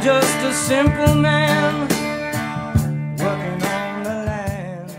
just a simple man working on the land.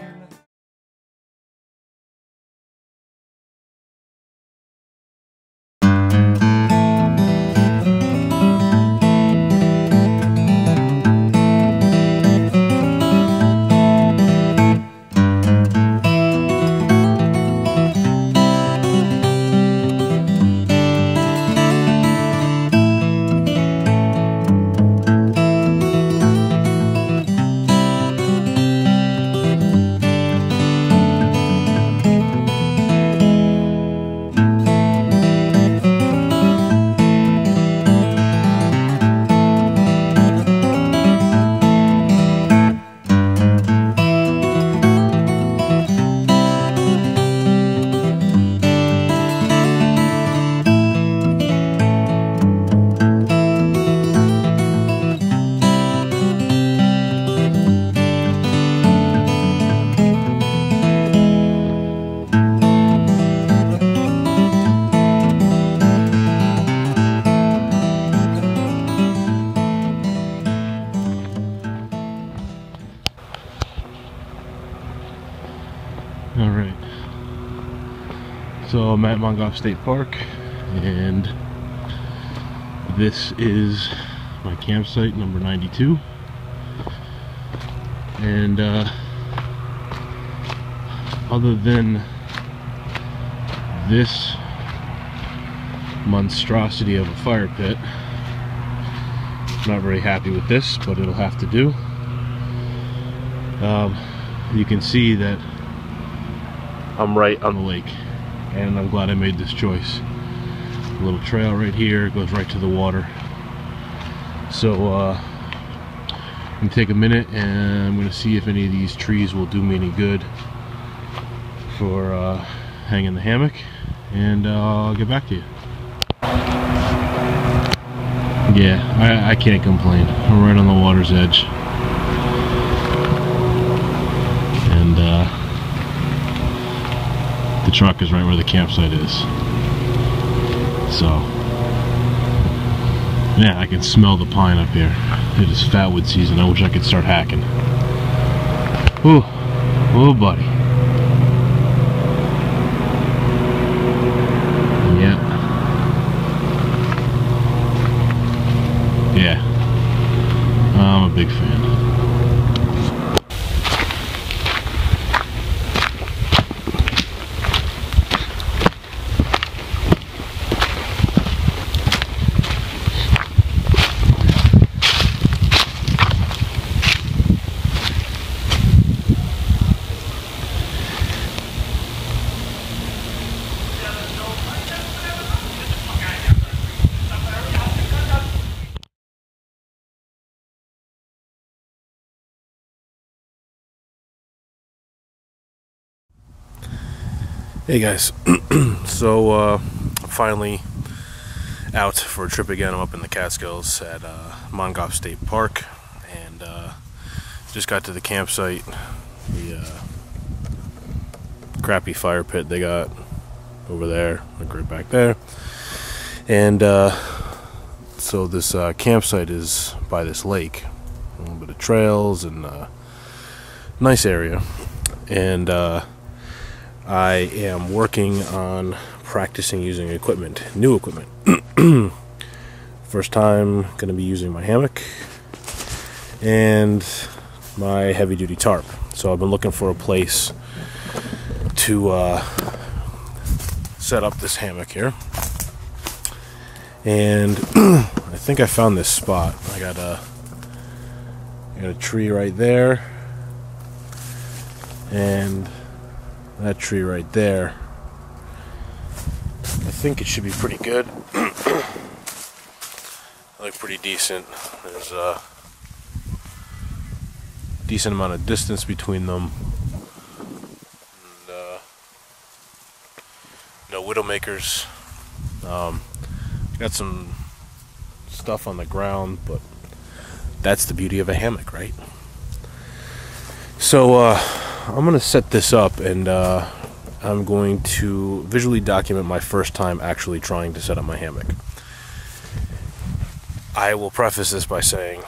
Alright, so I'm at Mongaup State Park, and this is my campsite number 92. And other than this monstrosity of a fire pit, I'm not very happy with this, but it'll have to do. You can see that I'm right on the lake, and I'm glad I made this choice. A little trail right here goes right to the water. So I'm gonna take a minute and I'm gonna see if any of these trees will do me any good for hanging the hammock, and I'll get back to you. Yeah, I can't complain. I'm right on the water's edge, and the truck is right where the campsite is. So yeah, I can smell the pine up here. It is fatwood season. I wish I could start hacking. Ooh, oh buddy. Yeah. Yeah. I'm a big fan. Hey guys, so I'm finally out for a trip again. I'm up in the Catskills at Mongaup State Park, and just got to the campsite. The crappy fire pit they got over there, like right back there, and so this campsite is by this lake, a little bit of trails and nice area, and I am working on practicing using equipment, new equipment. First time going to be using my hammock and my heavy-duty tarp. So I've been looking for a place to set up this hammock here, and I think I found this spot. I got a tree right there, and that tree right there. I think it should be pretty good. Look pretty decent. There's a decent amount of distance between them. And, no widowmakers. Got some stuff on the ground, but that's the beauty of a hammock, right? So I'm gonna set this up, and I'm going to visually document my first time actually trying to set up my hammock. I will preface this by saying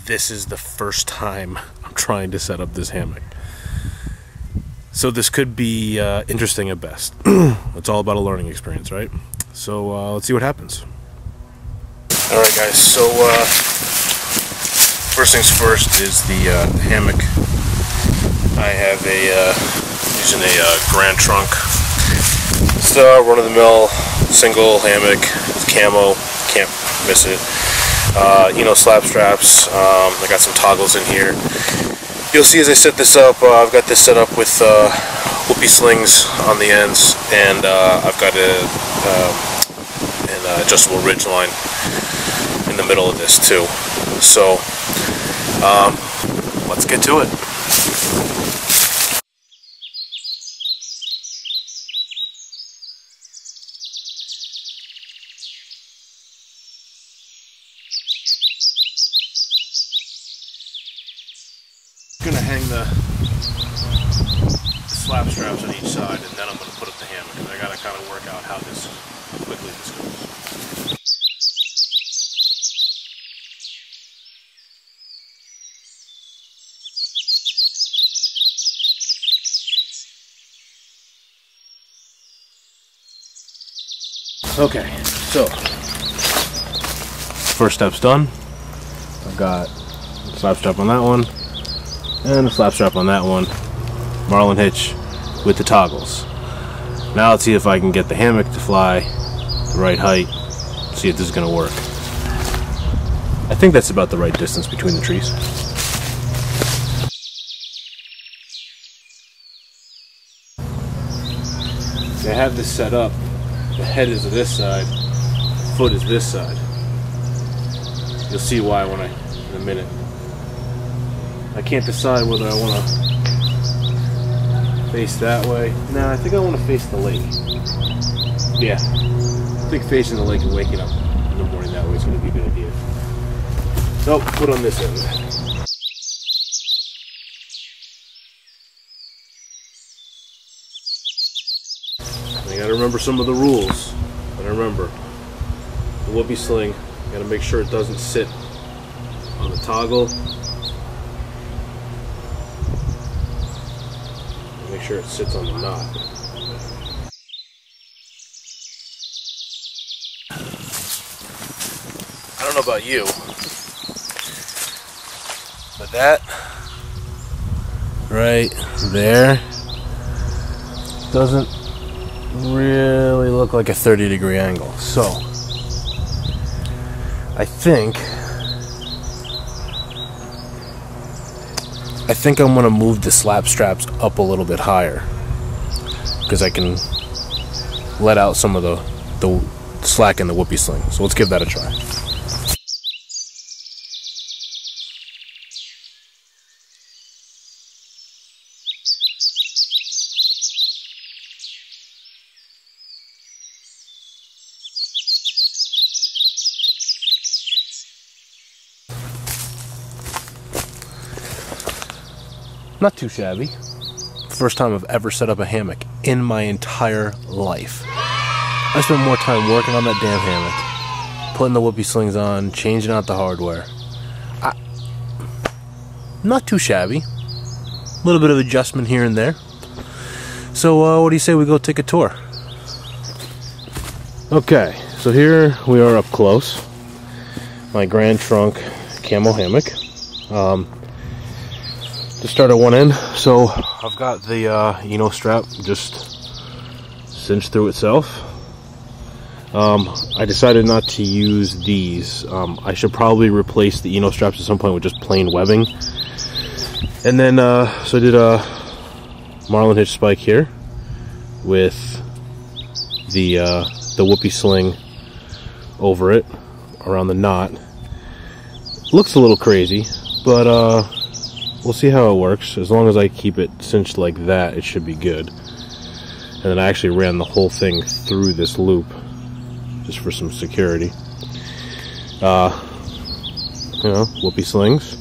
this is the first time I'm trying to set up this hammock. So this could be interesting at best. It's all about a learning experience, right? So let's see what happens. Alright guys, so first things first is the hammock. I have using a Grand Trunk. It's a run-of-the-mill single hammock with camo, can't miss it. Slab straps. I got some toggles in here. You'll see as I set this up, I've got this set up with whoopee slings on the ends, and I've got an adjustable ridge line in the middle of this too. So let's get to it. I'm gonna hang the slab straps on each side, and then I'm gonna put up the hammock, and I gotta kind of work out how quickly this goes. Okay, so first step's done. I've got a slab strap on that one and a slab strap on that one, marlin hitch with the toggles. Now let's see if I can get the hammock to fly the right height, see if this is going to work. I think that's about the right distance between the trees. I have this set up. The head is this side, the foot is this side. You'll see why in a minute. I can't decide whether I want to face that way. Nah, I think I want to face the lake. Yeah, I think facing the lake and waking up in the morning that way is going to be a good idea. So, put on this end. I gotta remember some of the rules. Gotta remember the whoopee sling. Gotta make sure it doesn't sit on the toggle. Make sure it sits on the knot. I don't know about you, but that right there doesn't really look like a 30-degree angle. So I think I'm going to move the slab straps up a little bit higher because I can let out some of the slack in the whoopee sling. So let's give that a try. Not too shabby. First time I've ever set up a hammock in my entire life. I spent more time working on that damn hammock, putting the whoopee slings on, changing out the hardware. Not too shabby. A little bit of adjustment here and there. So what do you say we go take a tour? Okay, so here we are up close. My Grand Trunk camo hammock. To start at one end, so I've got the strap just cinched through itself. I decided not to use these. I should probably replace the straps at some point with just plain webbing. And then so I did a marlin hitch spike here with the whoopee sling over it around the knot. Looks a little crazy, but we'll see how it works. As long as I keep it cinched like that, it should be good. And then I actually ran the whole thing through this loop just for some security. Whoopee slings.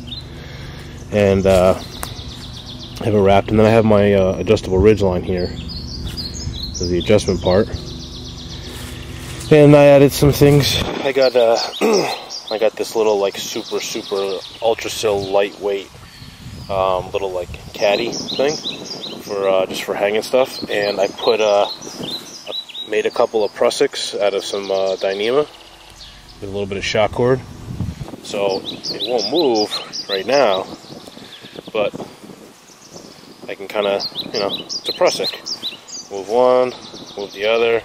And I have it wrapped. And then I have my adjustable ridge line here as the adjustment part. And I added some things. I got I got this little like super ultra sil lightweight little like caddy thing for just for hanging stuff, and I put made a couple of prussiks out of some Dyneema with a little bit of shock cord, so it won't move right now, but I can kind of, you know, it's a prussik. Move one, move the other.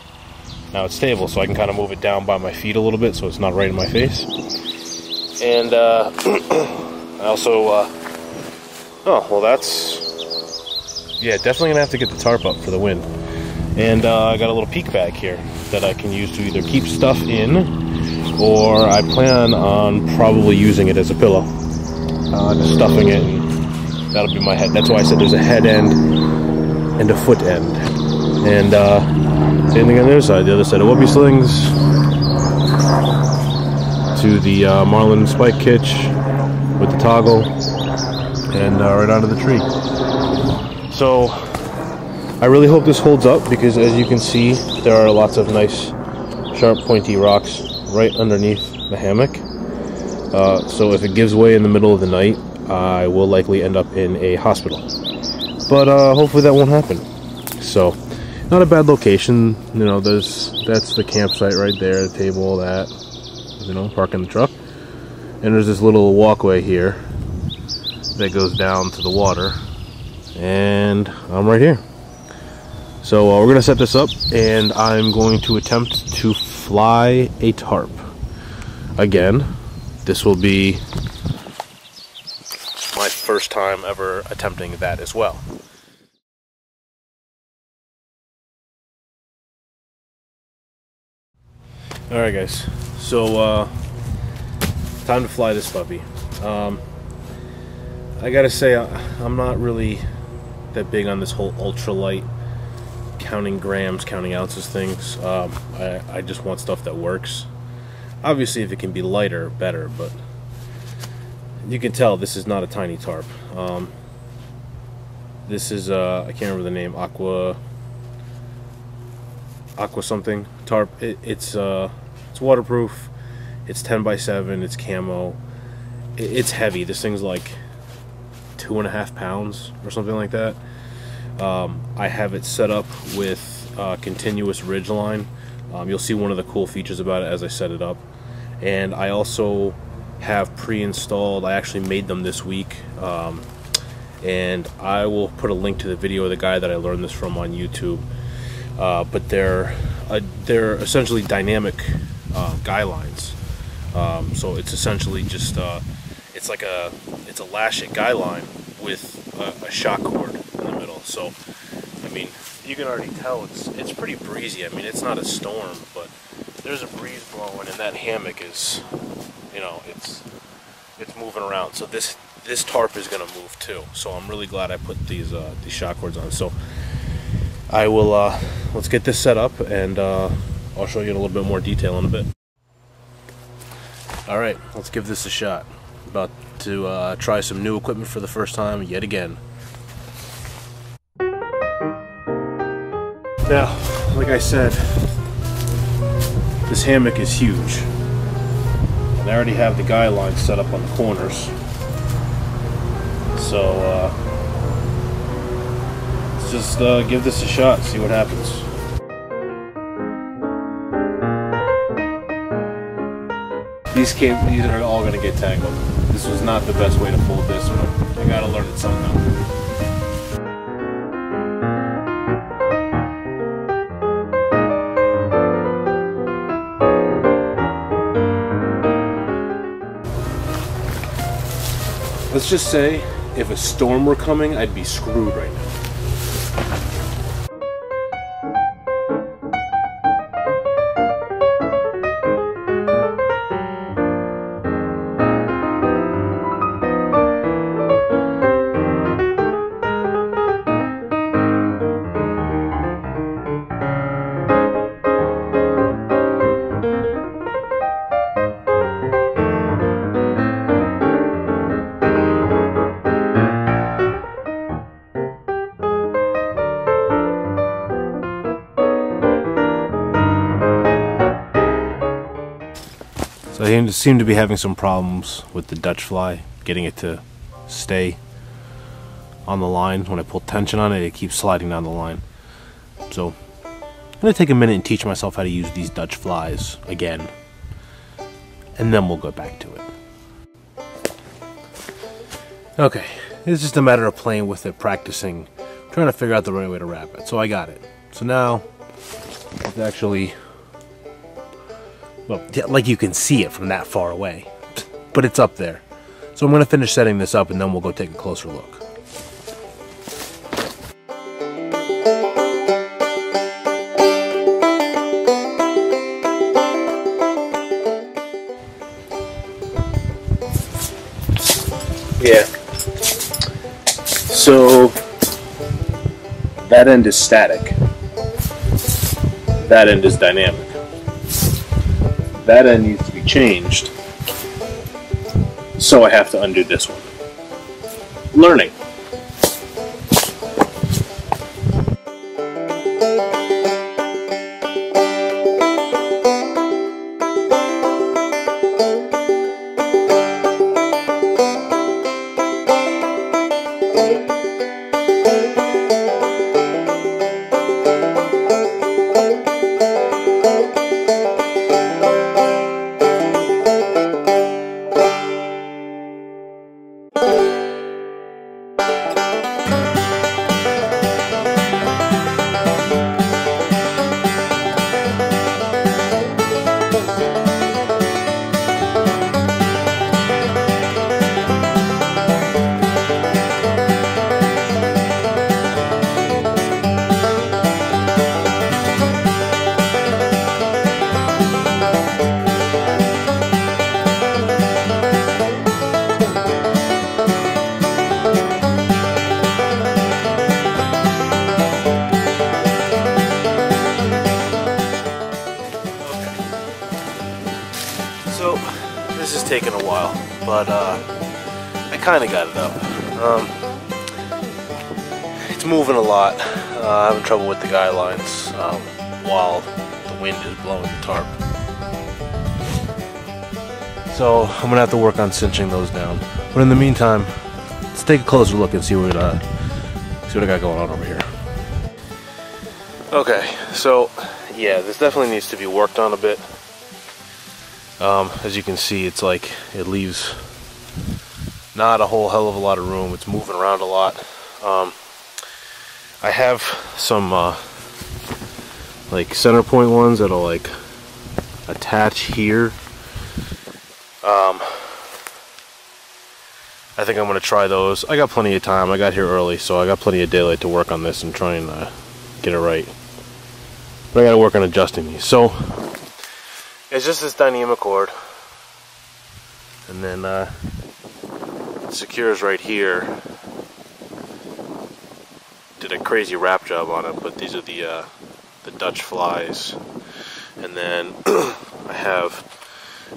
Now it's stable, so I can kind of move it down by my feet a little bit so it's not right in my face. And I also, oh, well that's, yeah, definitely gonna have to get the tarp up for the wind. And I got a little peak bag here that I can use to either keep stuff in, or I plan on probably using it as a pillow. Just stuffing it, and that'll be my head. That's why I said there's a head end and a foot end. And same thing on the other side. The other side of whoopee slings to the Marlin spike kitch with the toggle, and right onto the tree. So I really hope this holds up, because as you can see, there are lots of nice sharp pointy rocks right underneath the hammock. So if it gives way in the middle of the night, I will likely end up in a hospital. But hopefully that won't happen. So, not a bad location. You know, that's the campsite right there, the table, all that. You know, parking the truck. And there's this little walkway here that goes down to the water. And I'm right here. So we're going to set this up, and I'm going to attempt to fly a tarp. Again, this will be my first time ever attempting that as well. Alright guys, so time to fly this puppy. I gotta say, I'm not really that big on this whole ultralight counting grams, counting ounces things. I just want stuff that works. Obviously if it can be lighter, better, but you can tell this is not a tiny tarp. This is I can't remember the name, aqua something tarp. It's waterproof, it's 10x7, it's camo, it's heavy. This thing's like 2.5 pounds or something like that. I have it set up with continuous ridge line. You'll see one of the cool features about it as I set it up. And I also have pre-installed, I actually made them this week, and I will put a link to the video of the guy that I learned this from on YouTube. But they're essentially dynamic guy lines. So it's essentially just it's a lashing guy line with a shock cord in the middle. So I mean, you can already tell it's pretty breezy. I mean, it's not a storm, but there's a breeze blowing, and that hammock is, you know, it's moving around. So this tarp is gonna move too. So I'm really glad I put these shock cords on. So I will let's get this set up, and I'll show you in a little bit more detail in a bit. Alright, let's give this a shot. About to try some new equipment for the first time yet again. Now, like I said, this hammock is huge. And I already have the guy line set up on the corners. So let's just give this a shot, see what happens. These are all going to get tangled. This was not the best way to fold this one. I got to learn it somehow. Let's just say, if a storm were coming, I'd be screwed right now. I seem to be having some problems with the Dutch fly, getting it to stay on the line. When I pull tension on it, it keeps sliding down the line. So I'm going to take a minute and teach myself how to use these Dutch flies again, and then we'll go back to it. Okay, it's just a matter of playing with it, practicing, trying to figure out the right way to wrap it. So I got it. So now it's actually, well, like you can see it from that far away, but it's up there. So I'm going to finish setting this up and then we'll go take a closer look. Yeah. So that end is static. That end is dynamic. That end needs to be changed. So I have to undo this one. Learning. So, this is taking a while, but I kind of got it up. It's moving a lot. Having trouble with the guy lines while the wind is blowing the tarp. So, I'm going to have to work on cinching those down. But in the meantime, let's take a closer look and see what I got going on over here. Okay, so yeah, this definitely needs to be worked on a bit. As you can see, it's like it leaves not a whole hell of a lot of room. It's moving around a lot. I have some like center point ones that'll like attach here. I think I'm gonna try those. I got plenty of time. I got here early, so I got plenty of daylight to work on this and try and get it right. But I gotta work on adjusting these. So it's just this dynamic cord, and then it secures right here. Did a crazy wrap job on it, but these are the Dutch flies. And then I have,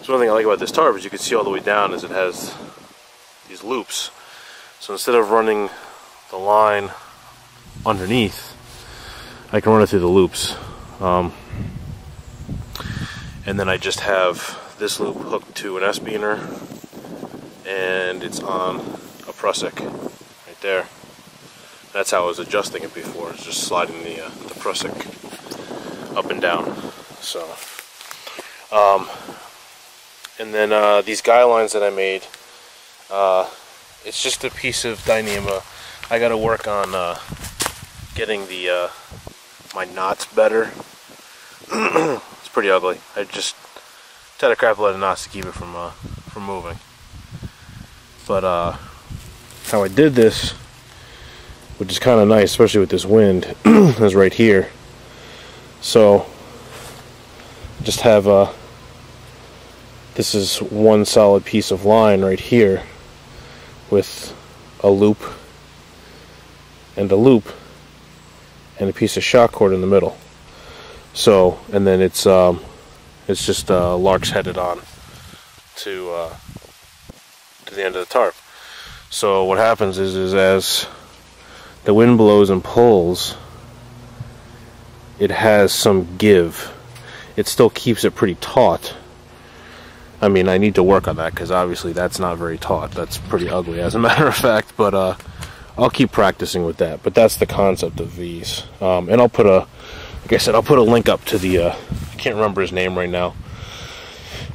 so one thing I like about this tarp is you can see all the way down is it has these loops. So instead of running the line underneath, I can run it through the loops. And then I just have this loop hooked to an S-beaner, and it's on a prusik right there. That's how I was adjusting it before. It's just sliding the prusik up and down. So, and then these guy lines that I made, it's just a piece of Dyneema. I got to work on getting the my knots better. It's pretty ugly. I just tied a crap load of knots to keep it from moving. But how I did this, which is kind of nice, especially with this wind, is right here. So just have this is one solid piece of line right here with a loop and a loop and a piece of shock cord in the middle. So, and then it's just larks headed on to the end of the tarp. So what happens is as the wind blows and pulls, it has some give. It still keeps it pretty taut, I mean, I need to work on that because obviously that's not very taut. That's pretty ugly, as a matter of fact. But I'll keep practicing with that. But that's the concept of these. And I'll put a, like I said, I'll put a link up to the. I can't remember his name right now.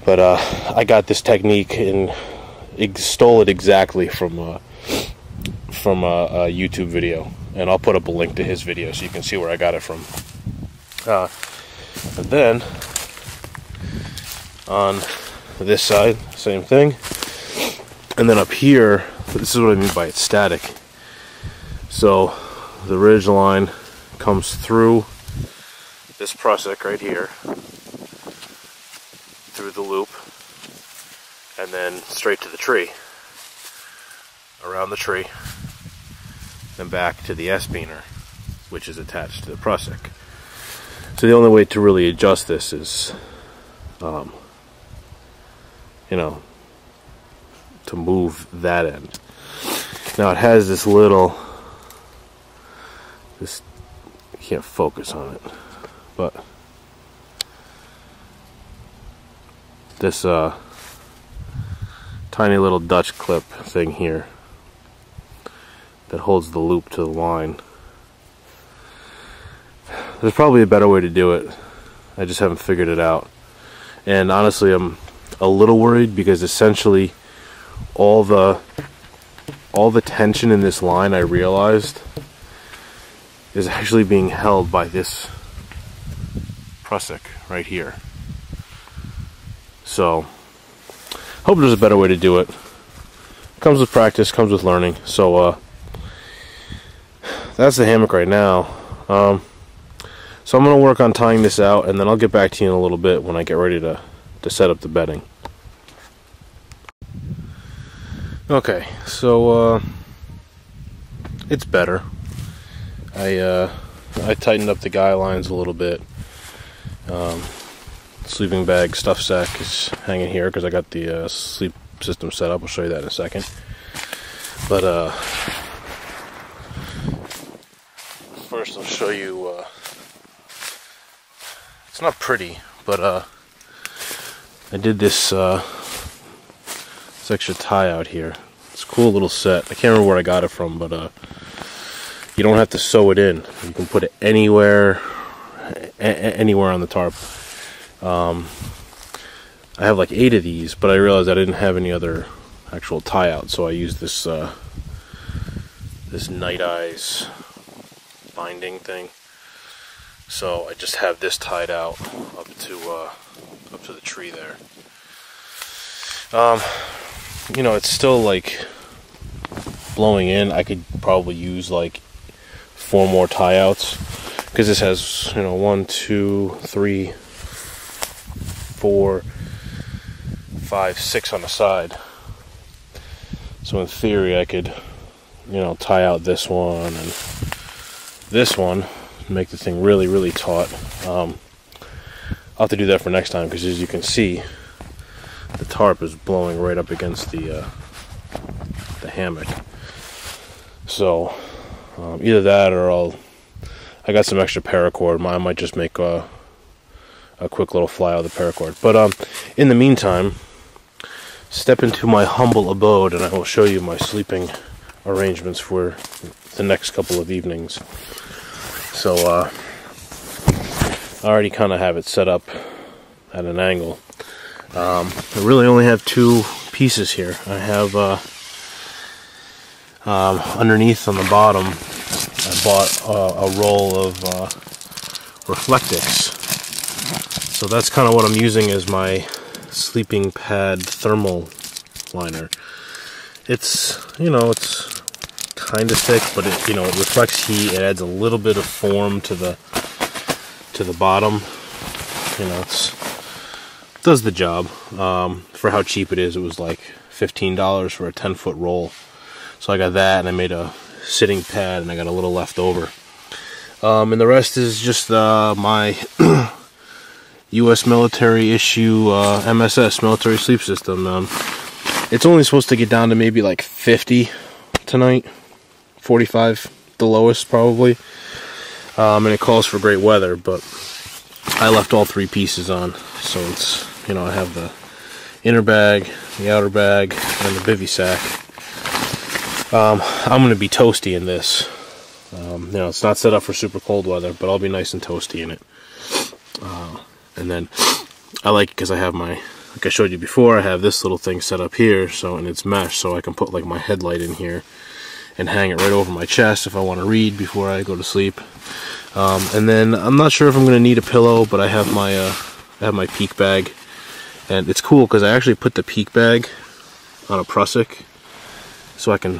But I got this technique and stole it exactly from a YouTube video, and I'll put up a link to his video so you can see where I got it from. And then on this side, same thing. And then up here, this is what I mean by it's static. So the ridge line comes through this prusik right here, through the loop, and then straight to the tree, around the tree, then back to the S-beaner, which is attached to the prusik. So the only way to really adjust this is, you know, to move that end. Now it has this little, you can't focus on it, but this tiny little Dutch clip thing here that holds the loop to the line. There's probably a better way to do it. I just haven't figured it out. And honestly, I'm a little worried because essentially all the tension in this line, I realized, is actually being held by this prusik right here. So hope there's a better way to do it. Comes with practice, comes with learning. So that's the hammock right now. So I'm going to work on tying this out, and then I'll get back to you in a little bit when I get ready to set up the bedding. Okay, so it's better. I tightened up the guy lines a little bit. Sleeping bag stuff sack is hanging here because I got the sleep system set up. I'll show you that in a second. But first I'll show you, it's not pretty, but I did this extra tie out here. It's a cool little set. I can't remember where I got it from, but you don't have to sew it in. You can put it anywhere on the tarp. I have like 8 of these, but I realized I didn't have any other actual tie out, so I used this this Night Eyes binding thing. So I just have this tied out up to the tree there. You know, it's still like blowing in. I could probably use like 4 more tie outs because this has, you know, 1, 2, 3, 4, 5, 6 on the side. So in theory I could, you know, tie out this one and this one, make the thing really, really taut. I'll have to do that for next time because, as you can see, the tarp is blowing right up against the hammock. So either that, or I got some extra paracord. I might just make a quick little fly out of the paracord. But in the meantime, step into my humble abode, and I will show you my sleeping arrangements for the next couple of evenings. So I already kind of have it set up at an angle. I really only have 2 pieces here. I have underneath on the bottom, I bought a roll of Reflectix. So that's kind of what I'm using as my sleeping pad thermal liner. It's, you know, it's kind of thick, but it, you know, it reflects heat. It adds a little bit of form to the bottom. You know, it does the job. For how cheap it is, it was like $15 for a 10-foot roll. So I got that, and I made a sitting pad, and I got a little left over. And the rest is just my U.S. military issue MSS, military sleep system. It's only supposed to get down to maybe like 50 tonight, 45 the lowest probably, and it calls for great weather, but I left all 3 pieces on, so it's, you know, I have the inner bag, the outer bag, and the bivy sack. I'm going to be toasty in this. You know, it's not set up for super cold weather, but I'll be nice and toasty in it. And then I like it because I have my, like I showed you before, I have this little thing set up here, so, and it's mesh, so I can put like my headlight in here and hang it right over my chest if I want to read before I go to sleep. And then I'm not sure if I'm going to need a pillow, but I have my peak bag, and it's cool because I actually put the peak bag on a prusik, so I can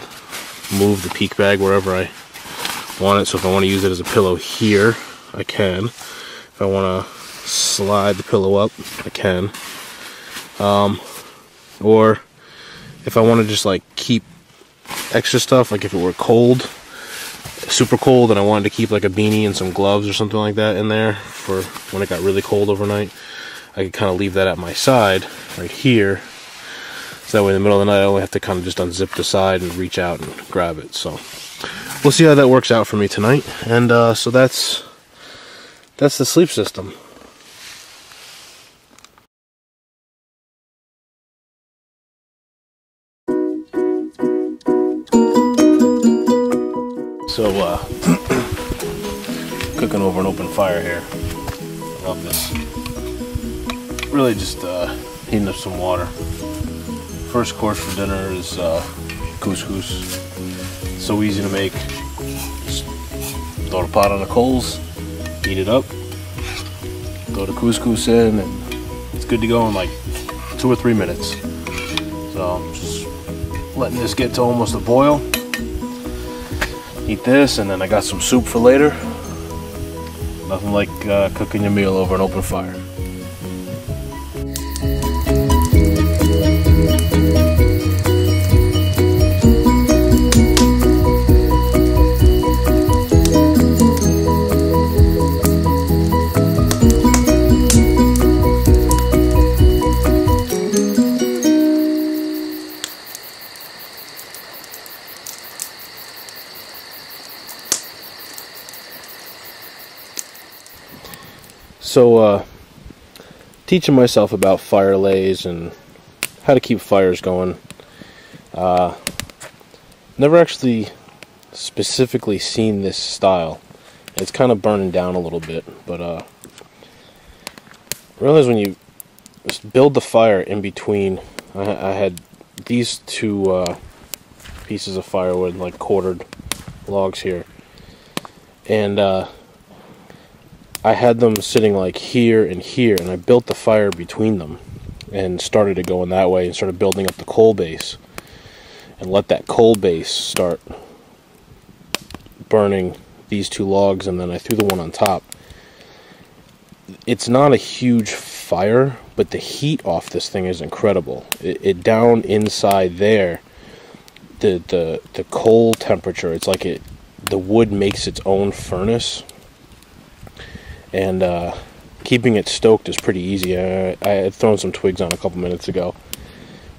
move the peak bag wherever I want it. So if I want to use it as a pillow here, I can. If I want to slide the pillow up, I can. Or if I want to just like keep extra stuff, like if it were cold, super cold, and I wanted to keep like a beanie and some gloves or something like that in there for when it got really cold overnight, I could kind of leave that at my side right here, so that way in the middle of the night I only have to kind of just unzip the side and reach out and grab it. So we'll see how that works out for me tonight. And so that's the sleep system. So, cooking over an open fire here. I love this. Really just heating up some water. First course for dinner is couscous. It's so easy to make. Just throw the pot on the coals, heat it up, throw the couscous in, and it's good to go in like 2 or 3 minutes. So I'm just letting this get to almost a boil. Eat this, and then I got some soup for later. Nothing like cooking your meal over an open fire. So, teaching myself about fire lays and how to keep fires going. Never actually specifically seen this style. It's kind of burning down a little bit, but I realize when you just build the fire in between, I had these 2 pieces of firewood, like quartered logs here, and I had them sitting like here and here, and I built the fire between them and started it going that way and started building up the coal base and let that coal base start burning these 2 logs, and then I threw the one on top. It's not a huge fire, but the heat off this thing is incredible. It down inside there, the coal temperature, it's like the wood makes its own furnace. And keeping it stoked is pretty easy. I had thrown some twigs on a couple minutes ago.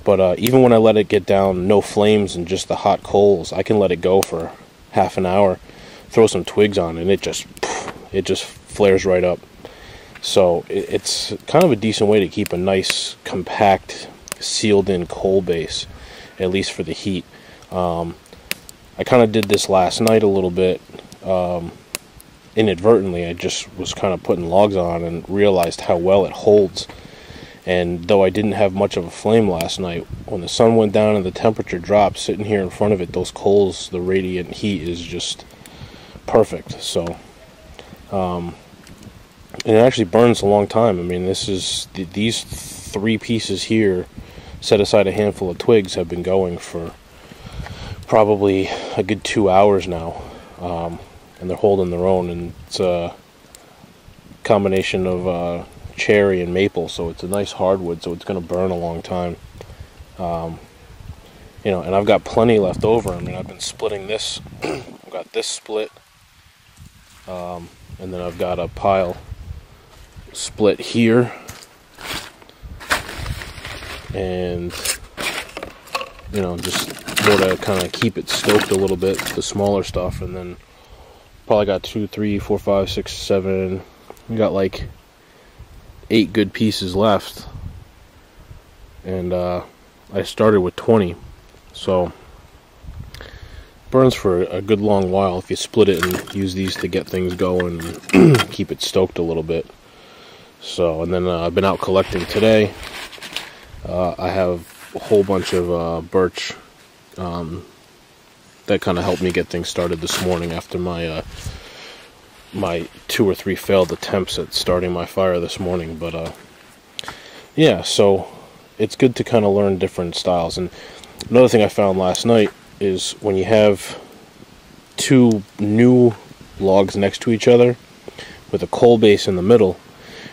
But even when I let it get down, no flames and just the hot coals, I can let it go for half an hour, throw some twigs on, and it just flares right up. So it's kind of a decent way to keep a nice, compact, sealed-in coal base, at least for the heat. I kind of did this last night a little bit. Inadvertently, I just was kind of putting logs on and realized how well it holds. And though I didn't have much of a flame last night, when the sun went down and the temperature dropped, sitting here in front of it, those coals, the radiant heat is just perfect. So, and it actually burns a long time. I mean, these 3 pieces here, set aside a handful of twigs, have been going for probably a good 2 hours now. And they're holding their own, and it's a combination of cherry and maple, so it's a nice hardwood, so it's going to burn a long time. You know, and I've got plenty left over. I mean, I've been splitting this. I've got this split, and then I've got a pile split here, and you know, just more to kind of keep it stoked a little bit, the smaller stuff, and then probably got 2, 3, 4, 5, 6, 7. We got like 8 good pieces left, and I started with 20, so burns for a good long while if you split it and use these to get things going and keep it stoked a little bit. So, and then I've been out collecting today. I have a whole bunch of birch that kind of helped me get things started this morning after my my 2 or 3 failed attempts at starting my fire this morning. But yeah, so it's good to kind of learn different styles. And another thing I found last night is when you have 2 new logs next to each other with a coal base in the middle,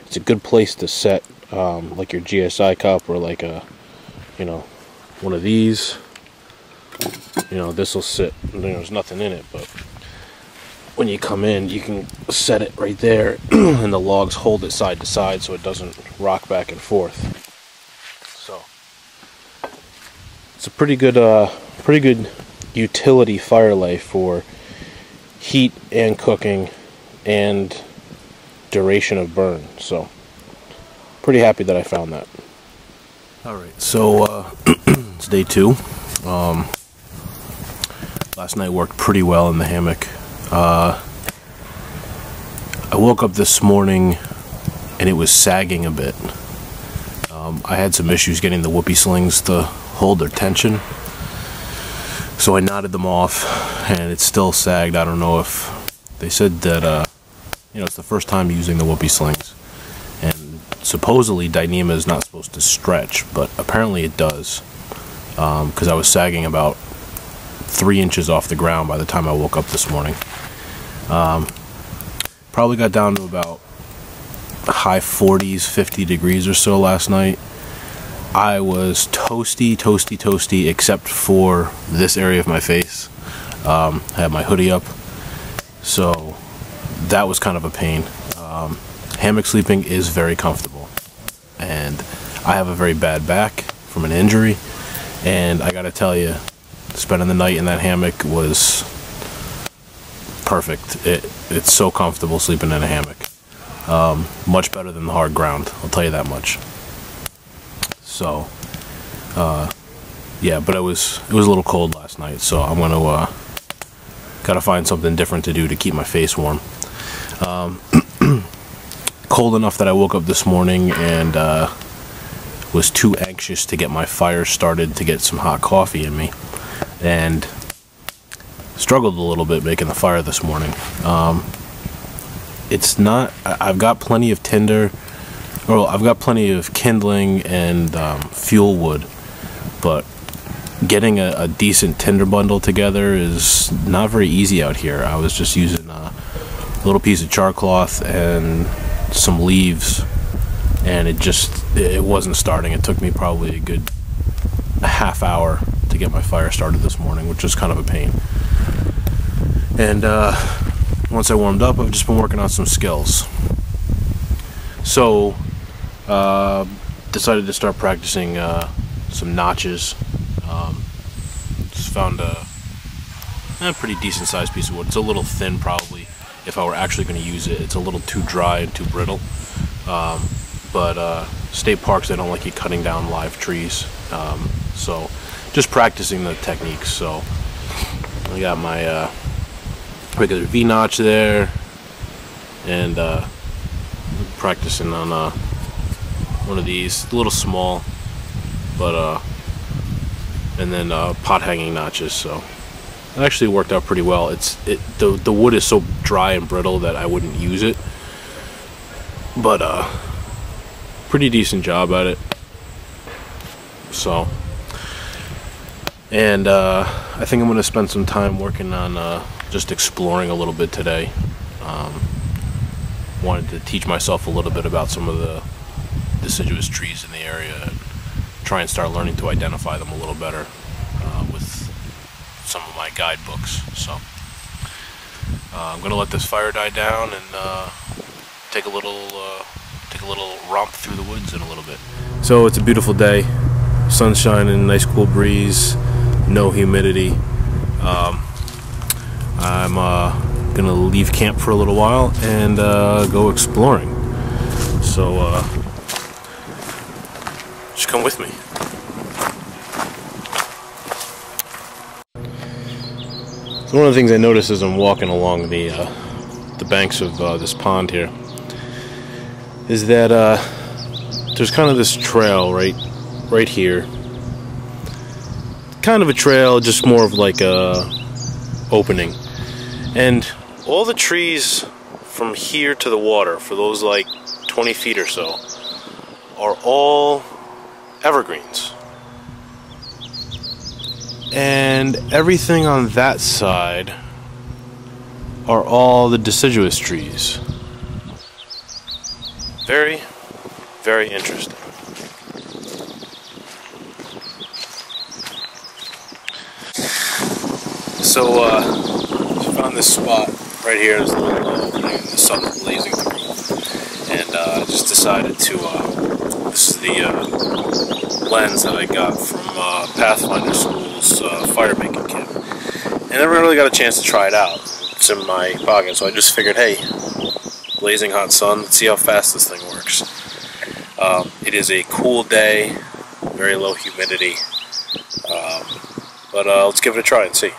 it's a good place to set like your GSI cup, or like a, you know, one of these. You know, this will sit, there's nothing in it, but when you come in, you can set it right there and the logs hold it side to side so it doesn't rock back and forth. So it's a pretty good utility fire life for heat and cooking and duration of burn. So pretty happy that I found that. Alright, so it's day 2. Last night worked pretty well in the hammock. I woke up this morning and it was sagging a bit. I had some issues getting the whoopee slings to hold their tension, so I knotted them off and it still sagged. I don't know if they said that you know, it's the first time using the whoopee slings, and supposedly Dyneema is not supposed to stretch, but apparently it does, because I was sagging about 3 inches off the ground by the time I woke up this morning. Probably got down to about high 40s, 50 degrees or so last night. I was toasty, except for this area of my face. I had my hoodie up, so that was kind of a pain. Hammock sleeping is very comfortable, and I have a very bad back from an injury, and I gotta tell you, spending the night in that hammock was perfect. It's so comfortable sleeping in a hammock. Much better than the hard ground, I'll tell you that much. So yeah, but it was a little cold last night, so I'm gonna gotta find something different to do to keep my face warm. Cold enough that I woke up this morning and was too anxious to get my fire started to get some hot coffee in me, and struggled a little bit making the fire this morning. It's not, I've got plenty of tinder, well, I've got plenty of kindling and fuel wood, but getting a decent tinder bundle together is not very easy out here. I was just using a little piece of char cloth and some leaves, and it wasn't starting. It took me probably a good half hour to get my fire started this morning, which was kind of a pain. And once I warmed up, I've just been working on some skills. So decided to start practicing some notches. Just found a pretty decent sized piece of wood. It's a little thin probably if I were actually going to use it. It's a little too dry and too brittle. But state parks, they don't like you cutting down live trees. So just practicing the techniques. So I got my regular V-notch there, and practicing on one of these, a little small, but and then pot hanging notches. So it actually worked out pretty well. The wood is so dry and brittle that I wouldn't use it, but pretty decent job at it. So, and I think I'm going to spend some time working on just exploring a little bit today. Wanted to teach myself a little bit about some of the deciduous trees in the area and try and start learning to identify them a little better with some of my guidebooks. So I'm going to let this fire die down and take a little romp through the woods in a little bit. So it's a beautiful day, sun's shining, nice cool breeze, no humidity. I'm gonna leave camp for a little while and go exploring. So just come with me. So one of the things I noticed as I'm walking along the banks of this pond here is that there's kind of this trail right here. Kind of a trail, just more of like a opening. And all the trees from here to the water, for those like 20 feet or so, are all evergreens. And everything on that side are all the deciduous trees. Very, very interesting. So, found this spot right here. There's a little opening and the sun blazing through. And I just decided to, this is the lens that I got from Pathfinder School's firemaking kit. And I never really got a chance to try it out. It's in my pocket, so I just figured, hey, blazing hot sun, let's see how fast this thing works. It is a cool day, very low humidity, but let's give it a try and see.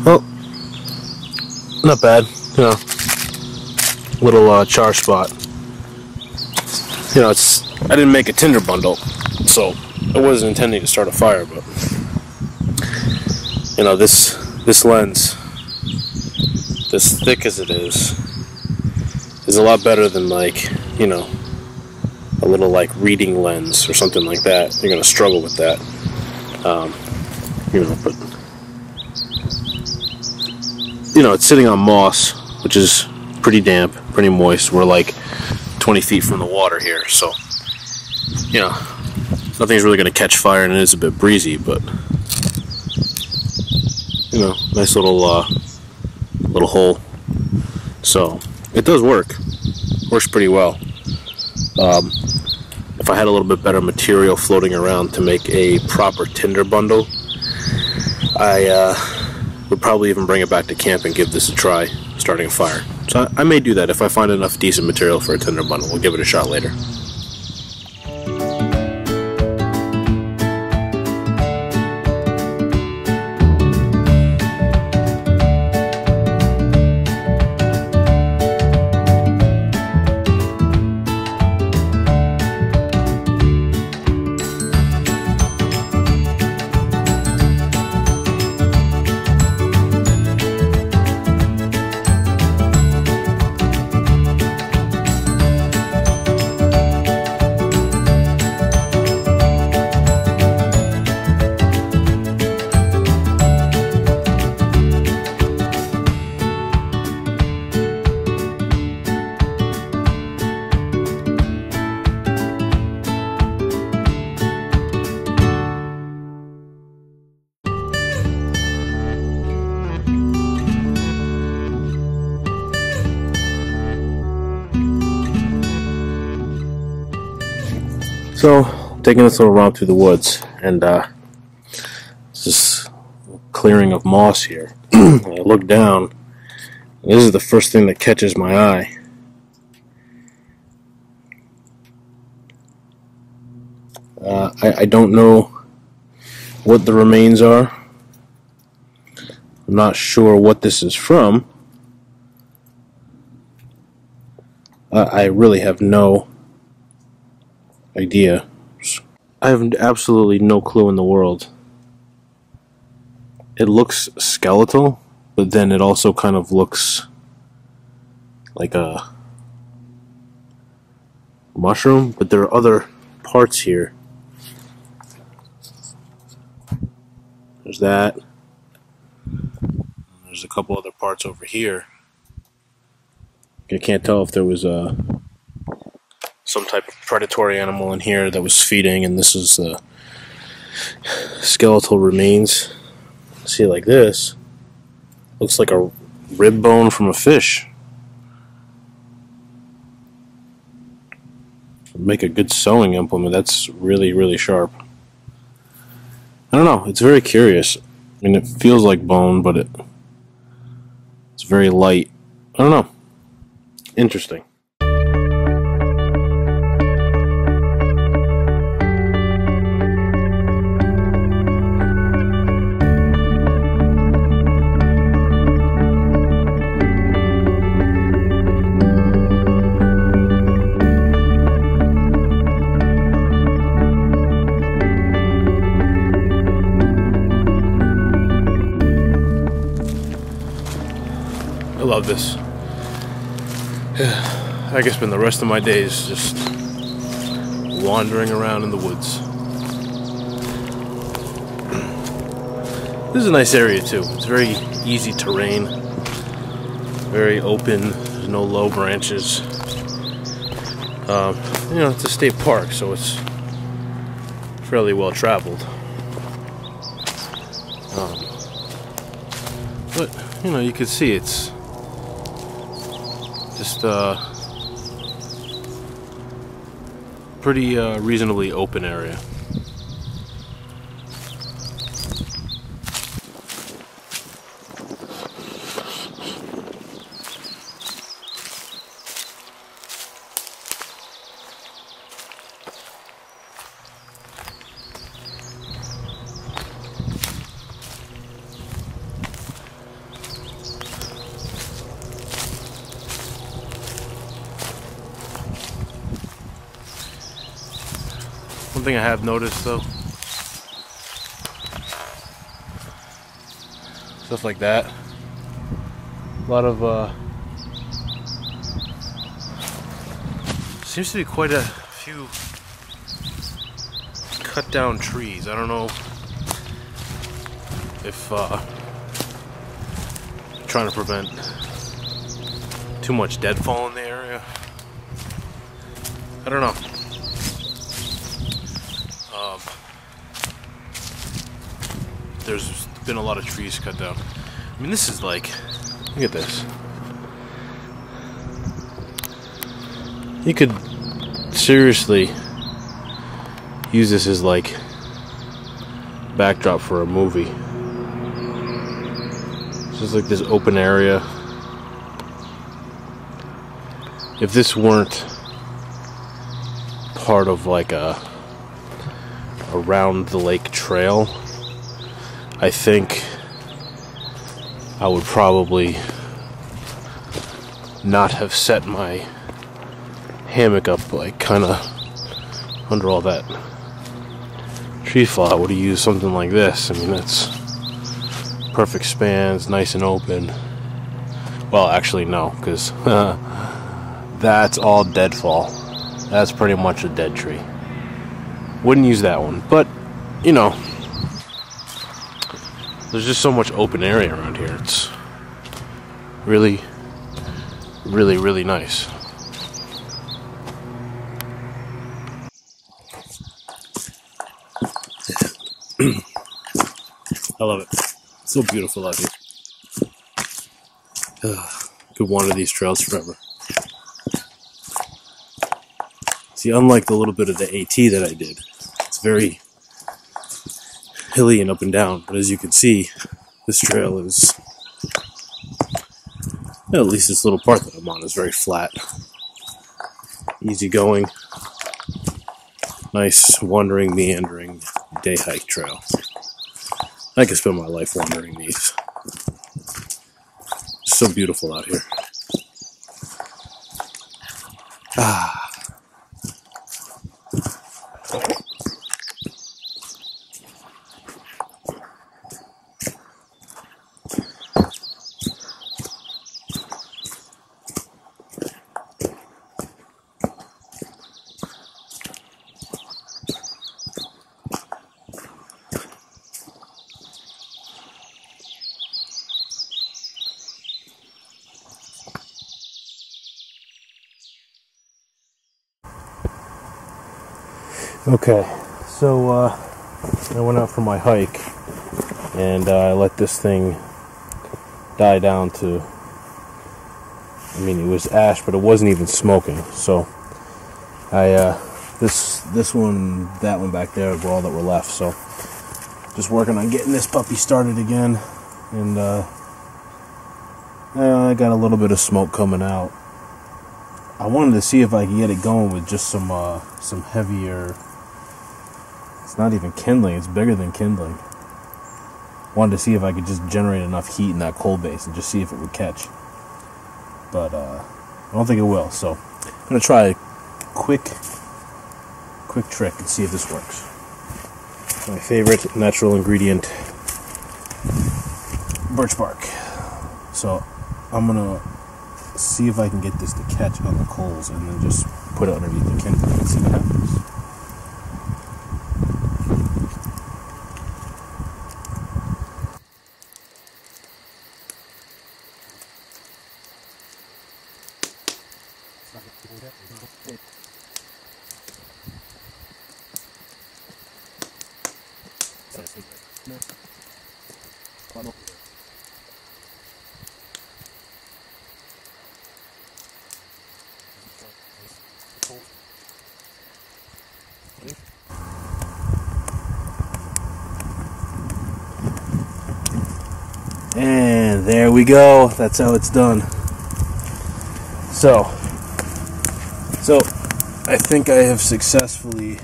Well, not bad, you know, little char spot. You know, I didn't make a tinder bundle, so I wasn't intending to start a fire, but, you know, this lens, as thick as it is a lot better than, like, you know, a little, like, reading lens or something like that. You're going to struggle with that, you know, but, you know, it's sitting on moss, which is pretty damp, pretty moist. We're like 20 feet from the water here, so, you know, nothing's really going to catch fire, and it is a bit breezy, but, you know, nice little hole. So it does work. Works pretty well. If I had a little bit better material floating around to make a proper tinder bundle, I would probably even bring it back to camp and give this a try, starting a fire. So I may do that if I find enough decent material for a tinder bundle. We'll give it a shot later. So, taking this little romp through the woods, and it's this clearing of moss here. I look down, and this is the first thing that catches my eye. I don't know what the remains are. I'm not sure what this is from. I really have no idea. I have absolutely no clue in the world. It looks skeletal, but then it also kind of looks like a mushroom, but there are other parts here. There's that. There's a couple other parts over here. I can't tell if there was some type of predatory animal in here that was feeding, and this is the skeletal remains. See, like this, looks like a rib bone from a fish. Make a good sewing implement. That's really, really sharp. I don't know, it's very curious. I mean, it feels like bone, but it's very light. I don't know. Interesting. I love this. I can spend the rest of my days just wandering around in the woods. This is a nice area too. It's very easy terrain, very open. There's no low branches. You know, it's a state park, so it's fairly well traveled. But you know, you can see it's just pretty reasonably open area. One thing I have noticed though, stuff like that, a lot of seems to be quite a few cut down trees. I don't know if trying to prevent too much deadfall in the area. I don't know. There's been a lot of trees cut down. I mean, this is like, look at this. You could seriously use this as like backdrop for a movie. It's just like this open area. If this weren't part of like a around the lake trail, I think I would probably not have set my hammock up like kind of under all that tree fall. I would have used something like this. I mean, that's perfect span, it's nice and open. Well, actually no, because that's all deadfall. That's pretty much a dead tree. Wouldn't use that one, but you know, there's just so much open area around here. It's really, really, really nice. I love it. It's so beautiful out here. Could wander these trails forever. See, unlike the little bit of the AT that I did, it's very hilly and up and down, but as you can see, this trail is, at least this little part that I'm on is very flat, easy going, nice wandering, meandering day hike trail. I could spend my life wandering these. It's so beautiful out here. Okay, so I went out for my hike, and I let this thing die down to, I mean, it was ash, but it wasn't even smoking. So I this one, that one back there were all that were left. So just working on getting this puppy started again, and I got a little bit of smoke coming out. I wanted to see if I could get it going with just some heavier. It's not even kindling, it's bigger than kindling. Wanted to see if I could just generate enough heat in that coal base and just see if it would catch. But I don't think it will, so I'm going to try a quick trick and see if this works. My favorite natural ingredient, birch bark. So I'm going to see if I can get this to catch on the coals and then just put it underneath the kindling and see what happens. And there we go. That's how it's done. So I think I have successfully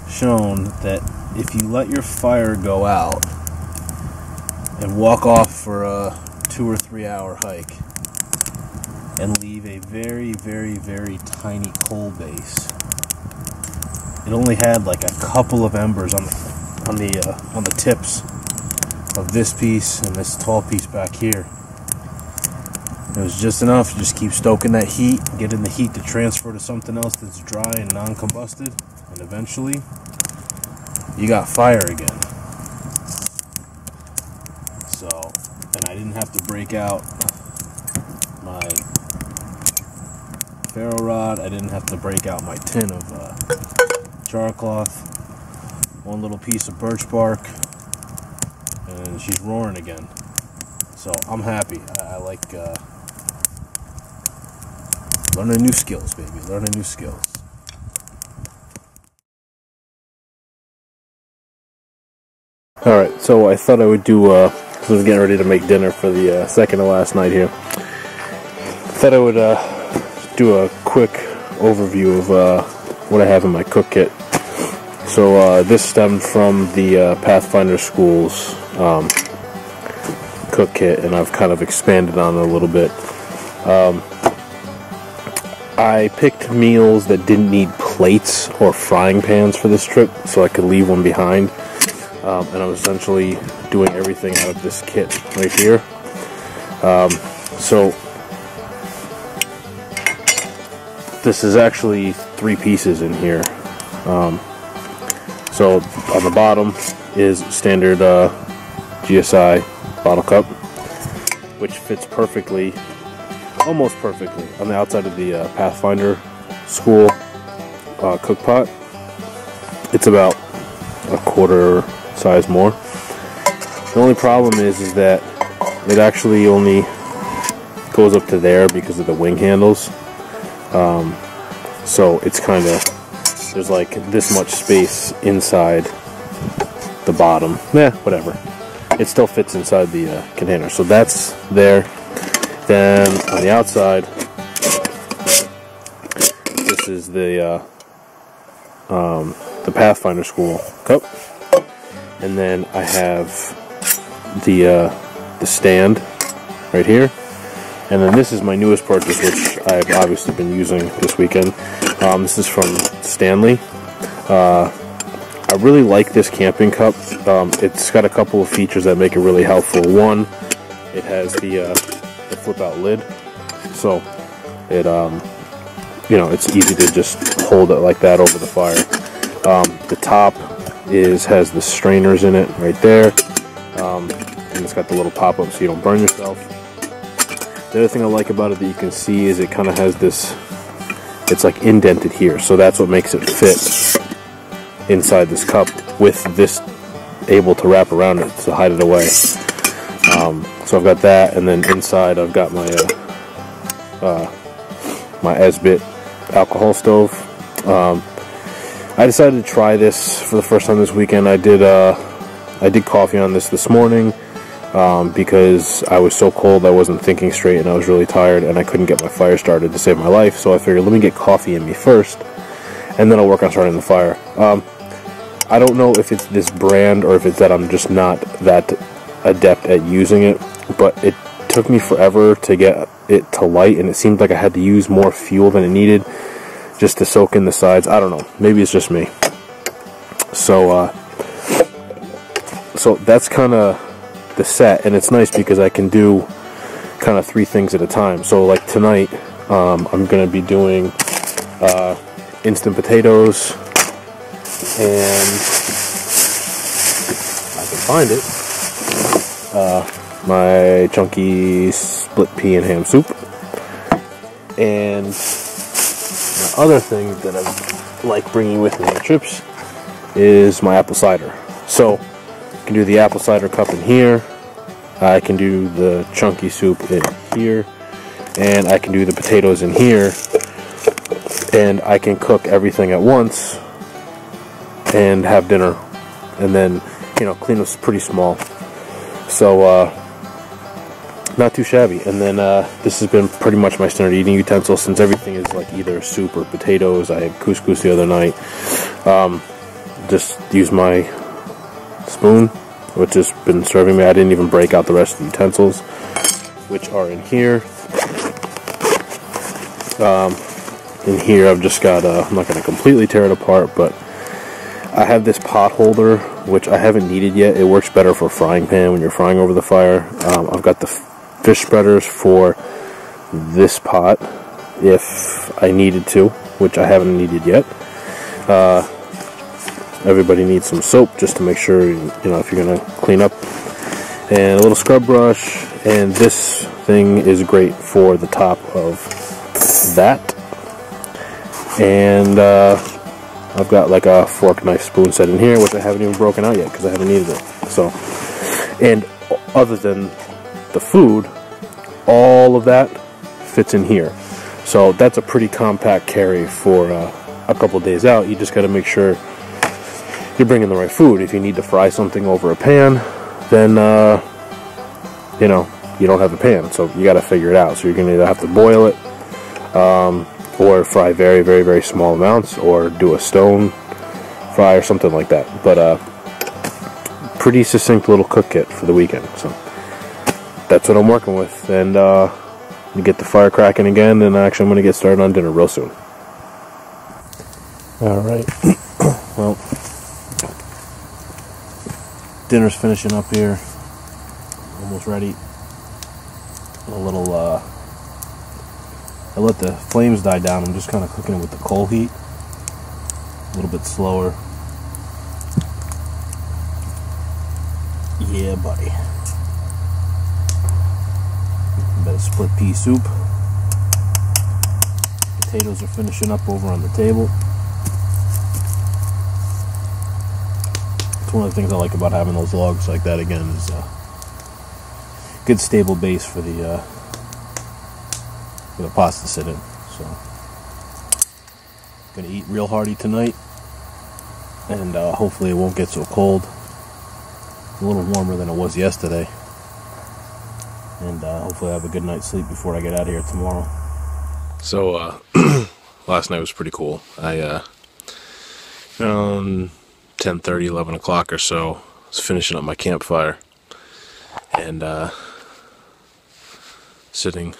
shown that if you let your fire go out and walk off for a 2 or 3 hour hike and leave a very, very, very tiny coal base, it only had like a couple of embers on the tips of this piece and this tall piece back here. It was just enough to just keep stoking that heat, getting the heat to transfer to something else that's dry and non-combusted, and eventually you got fire again. So, and I didn't have to break out my ferro rod, I didn't have to break out my tin of char cloth, one little piece of birch bark, and she's roaring again. So I'm happy. I like learning new skills, baby. Learning new skills. Alright, so I thought I would do, because I was getting ready to make dinner for the second to last night here. I thought I would do a quick overview of what I have in my cook kit. So this stemmed from the Pathfinder School's cook kit, and I've kind of expanded on it a little bit. I picked meals that didn't need plates or frying pans for this trip, so I could leave one behind. And I'm essentially doing everything out of this kit right here. So this is actually 3 pieces in here. So on the bottom is standard GSI bottle cup, which fits perfectly, almost perfectly, on the outside of the Pathfinder School cook pot. It's about a quarter size more. The only problem is that it actually only goes up to there because of the wing handles. So it's kind of, there's like this much space inside the bottom. Whatever. It still fits inside the container. So that's there. Then on the outside, this is the Pathfinder School cup. And then I have the stand right here. And then this is my newest purchase, which I've obviously been using this weekend. This is from Stanley. I really like this camping cup. It's got a couple of features that make it really helpful. One, it has the flip-out lid, so it it's easy to just hold it like that over the fire. The top has the strainers in it right there, and it's got the little pop-up so you don't burn yourself. The other thing I like about it that you can see is it kind of has this it's like indented here, so that's what makes it fit inside this cup with this able to wrap around it to hide it away. So I've got that, and then inside I've got my my Esbit alcohol stove. I decided to try this for the first time this weekend. I did coffee on this morning because I was so cold I wasn't thinking straight and I was really tired and I couldn't get my fire started to save my life. So I figured, let me get coffee in me first, and then I'll work on starting the fire. I don't know if it's this brand or if it's that I'm just not that adept at using it, but it took me forever to get it to light, and it seemed like I had to use more fuel than it needed just to soak in the sides. I don't know, maybe it's just me. So so that's kind of the set, and it's nice because I can do kind of 3 things at a time. So like tonight, I'm going to be doing instant potatoes, and I can find it, my chunky split pea and ham soup, and the other thing that I like bringing with me on trips is my apple cider. So I can do the apple cider cup in here, I can do the chunky soup in here, and I can do the potatoes in here, and I can cook everything at once and have dinner, and then, you know, clean up's pretty small, so not too shabby. And then this has been pretty much my standard eating utensil since everything is like either soup or potatoes. I had couscous the other night. Just use my spoon, which has been serving me. I didn't even break out the rest of the utensils, which are in here. In here I've just got, I'm not going to completely tear it apart, but I have this pot holder, which I haven't needed yet. It works better for frying pan when you're frying over the fire. I've got the fish spreaders for this pot if I needed to, which I haven't needed yet. Everybody needs some soap just to make sure, you know, if you're going to clean up, and a little scrub brush, and this thing is great for the top of that. And I've got like a fork, knife, spoon set in here, which I haven't even broken out yet because I haven't needed it. So, and other than the food, all of that fits in here. So that's a pretty compact carry for a couple days out. You just got to make sure you're bringing the right food. If you need to fry something over a pan, then you know, you don't have a pan, so you got to figure it out. So you're going to either have to boil it, or fry very, very, very small amounts, or do a stone fry or something like that. But pretty succinct little cook kit for the weekend. So that's what I'm working with, and we get the fire cracking again, and actually I'm going to get started on dinner real soon. Alright, well, dinner's finishing up here, almost ready. A little, I let the flames die down. I'm just kind of cooking it with the coal heat, a little bit slower. Yeah, buddy. A bit of split pea soup. Potatoes are finishing up over on the table. It's one of the things I like about having those logs like that again, is a good stable base for the pots to sit in. So gonna eat real hearty tonight, and hopefully it won't get so cold. A little warmer than it was yesterday, and hopefully I have a good night's sleep before I get out of here tomorrow. So last night was pretty cool. I around 10:30, 11 o'clock or so, was finishing up my campfire, and sitting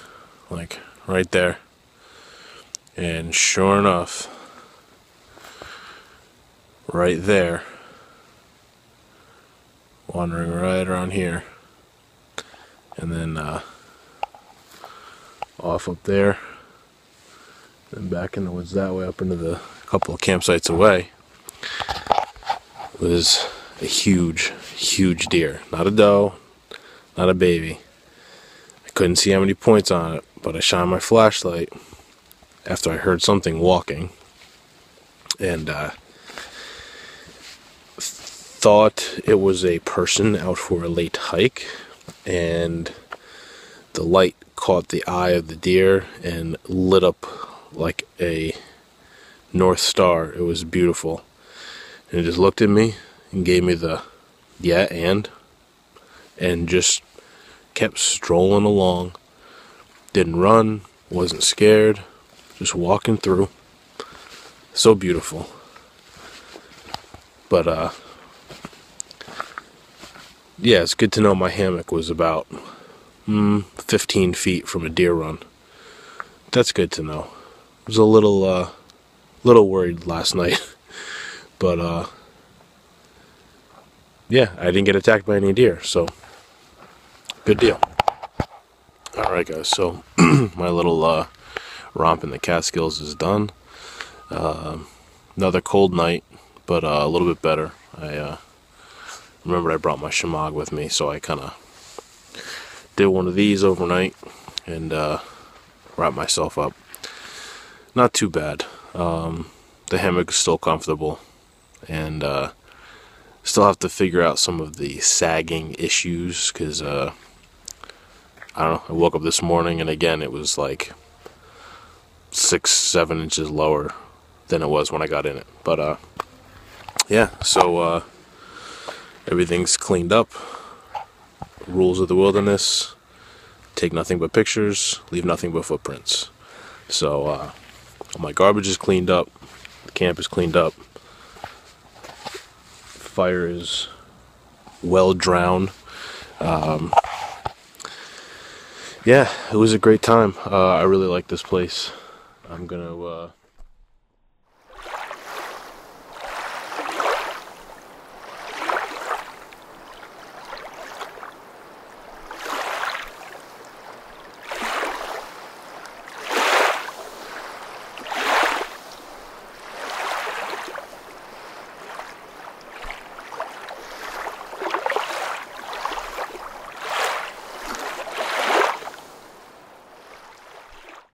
like right there, and sure enough, right there, wandering right around here, and then off up there, and back in the woods that way, up into the couple of campsites away, was a huge, huge deer. Not a doe, not a baby. I couldn't see how many points on it, but I shined my flashlight, after I heard something walking, and thought it was a person out for a late hike, and the light caught the eye of the deer and lit up like a North Star. It was beautiful. And it just looked at me and gave me the yeah and just kept strolling along. Didn't run, wasn't scared, just walking through. So beautiful. But yeah, it's good to know my hammock was about 15 feet from a deer run. That's good to know. I was a little worried last night, but yeah, I didn't get attacked by any deer, so good deal. Alright guys, so my little romp in the Catskills is done. Another cold night, but a little bit better. I remembered I brought my Hammock with me, so I kind of did one of these overnight and wrapped myself up. Not too bad. The hammock is still comfortable, and still have to figure out some of the sagging issues, because I don't know, I woke up this morning and again it was like 6-7 inches lower than it was when I got in it. But yeah, so everything's cleaned up. Rules of the wilderness: take nothing but pictures, leave nothing but footprints. So all my garbage is cleaned up, the camp is cleaned up, fire is well drowned. Yeah, it was a great time. I really like this place. I'm gonna